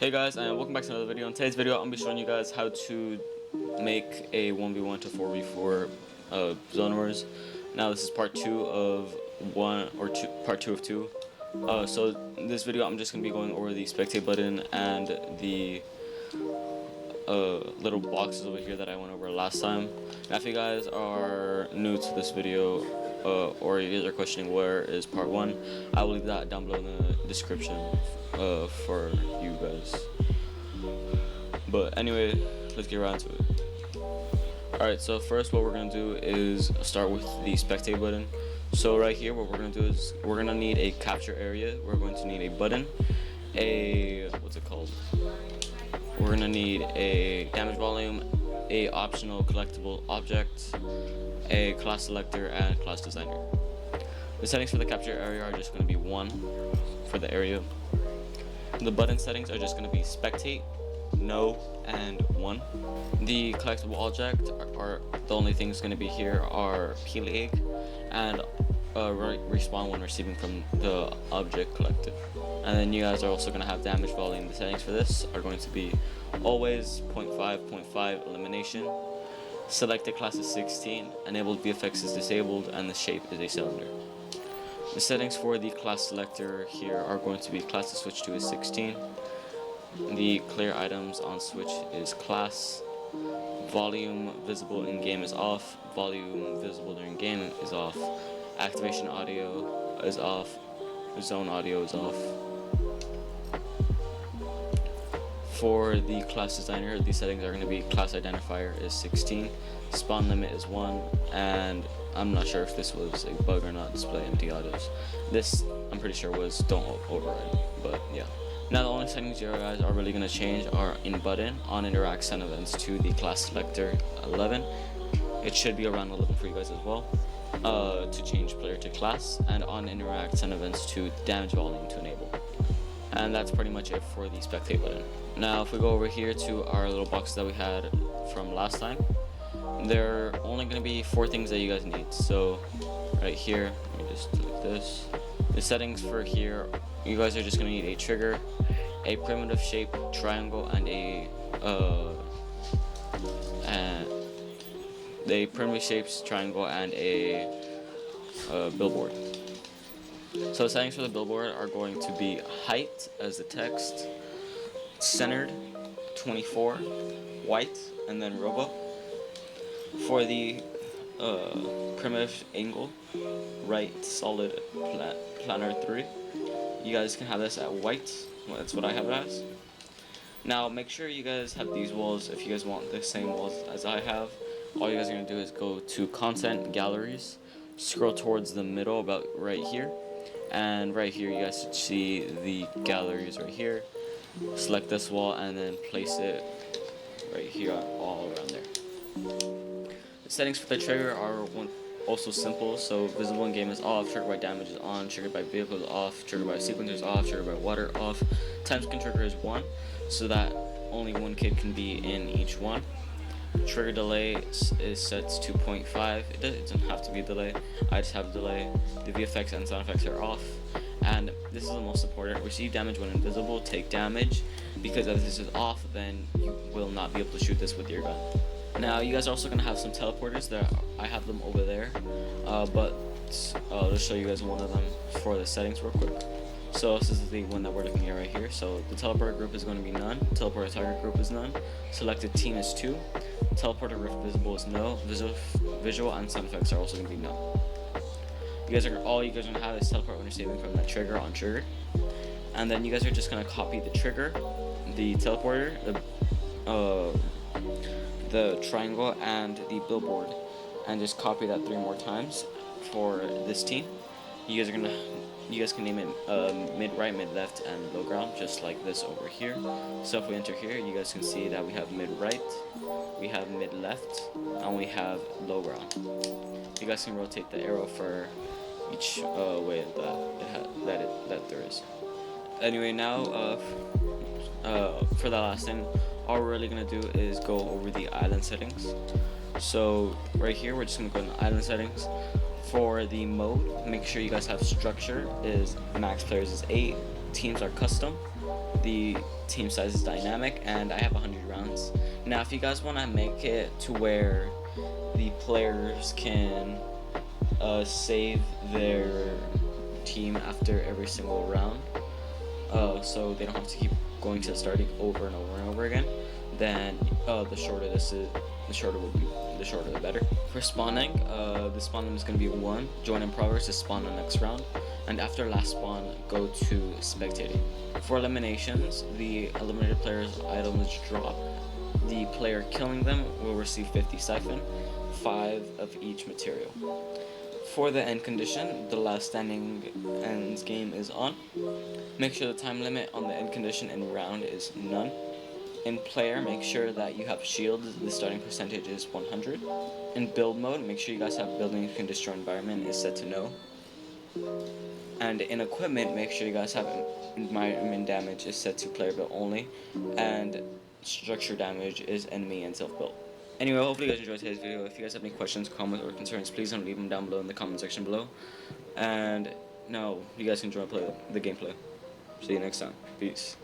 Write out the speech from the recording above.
Hey guys, and welcome back to another video. In today's video, I'm going to be showing you guys how to make a 1v1 to 4v4 Zone Wars. Now this is part 2 of part 2 of 2. So in this video, I'm just going to be going over the spectate button and the little boxes over here that I went over last time. Now if you guys are new to this video, or you guys are questioning where is part 1, I will leave that down below in the description for you guys. But anyway, let's get right into it. Alright, so first what we're going to do is start with the spectate button. So right here, what we're going to do is we're going to need a capture area. We're going to need a button, what's it called? We're going to need a damage volume, a optional collectible object, a class selector, and class designer. The settings for the capture area are just going to be 1 for the area. The button settings are just going to be spectate, no, and 1. The collectible object are the only things going to be here are peel egg and respawn when receiving from the object collected. And then you guys are also going to have damage volume. The settings for this are going to be always 0.5 elimination, selected class is 16, enabled VFX is disabled, and the shape is a cylinder. The settings for the class selector here are going to be class to switch to is 16. The clear items on switch is class. Volume visible in game is off. Volume visible during game is off. Activation audio is off. Zone audio is off. For the class designer, these settings are going to be class identifier is 16. Spawn limit is 1, and I'm not sure if this was a bug or not, display empty autos. This, I'm pretty sure, was don't override, but yeah. Now the only settings you guys are really going to change are in button, on interact send events to the class selector 11. It should be around 11 for you guys as well, to change player to class, and on interact send events to damage volume to enable. And that's pretty much it for the spectate button. Now if we go over here to our little boxes that we had from last time, there are only going to be 4 things that you guys need. So right here, let me just delete this. The settings for here, you guys are just going to need a trigger, a primitive shape triangle, and a primitive shapes triangle and a billboard. So the settings for the billboard are going to be height as the text, centered, 24, white, and then robo. For the primitive angle, right solid planar 3, you guys can have this at white. Well, that's what I have it as. Now make sure you guys have these walls if you guys want the same walls as I have. All you guys are going to do is go to content galleries, scroll towards the middle about right here, and right here you guys should see the galleries right here. Select this wall and then place it right here all around there. The settings for the trigger are also simple. So visible in game is off, triggered by damage is on, triggered by vehicle is off, triggered by sequencer is off, triggered by water off. Time scan trigger is 1, so that only 1 kid can be in each one. Trigger delay is set to 2.5. It doesn't have to be a delay. I just have a delay. The VFX and sound effects are off. And this is the most important. Receive damage when invisible. Take damage, because if this is off, then you will not be able to shoot this with your gun. Now you guys are also gonna have some teleporters. That I have them over there, but I'll just show you guys one of them for the settings real quick. So this is the one that we're looking at right here. So the teleporter group is going to be none. Teleporter target group is none. Selected team is 2. Teleporter rift visible is no. Visual and sound effects are also going to be no. All you guys are going to have is teleport when you're saving from that trigger on triggered. And then you guys are just going to copy the trigger, the teleporter, the triangle, and the billboard, and just copy that 3 more times for this team. You guys can name it mid right, mid left, and low ground, just like this over here. So if we enter here, you guys can see that we have mid right, we have mid left, and we have low ground. You guys can rotate the arrow for each way that there is. Anyway, now for the last thing, all we're really gonna do is go over the island settings. So right here, we're just gonna go in the island settings. For the mode, make sure you guys have structure is max players is 8, teams are custom, the team size is dynamic, and I have 100 rounds. Now, if you guys want to make it to where the players can save their team after every single round, so they don't have to keep going to starting over and over and over again, then the shorter the better. For spawning, the spawn limit is going to be 1. Join in progress to spawn the next round, and after last spawn, go to spectating. For eliminations, the eliminated player's item is dropped. The player killing them will receive 50 siphon, 5 of each material. For the end condition, the last standing ends game is on. Make sure the time limit on the end condition and round is none. In player, make sure that you have shields. The starting percentage is 100. In build mode, make sure you guys have building can destroy environment is set to no. And in equipment, make sure you guys have environment damage is set to player build only, and structure damage is enemy and self-built. Anyway, hopefully you guys enjoyed today's video. If you guys have any questions, comments, or concerns, please don't leave them down below in the comment section below. And now you guys can join play the gameplay. See you next time. Peace.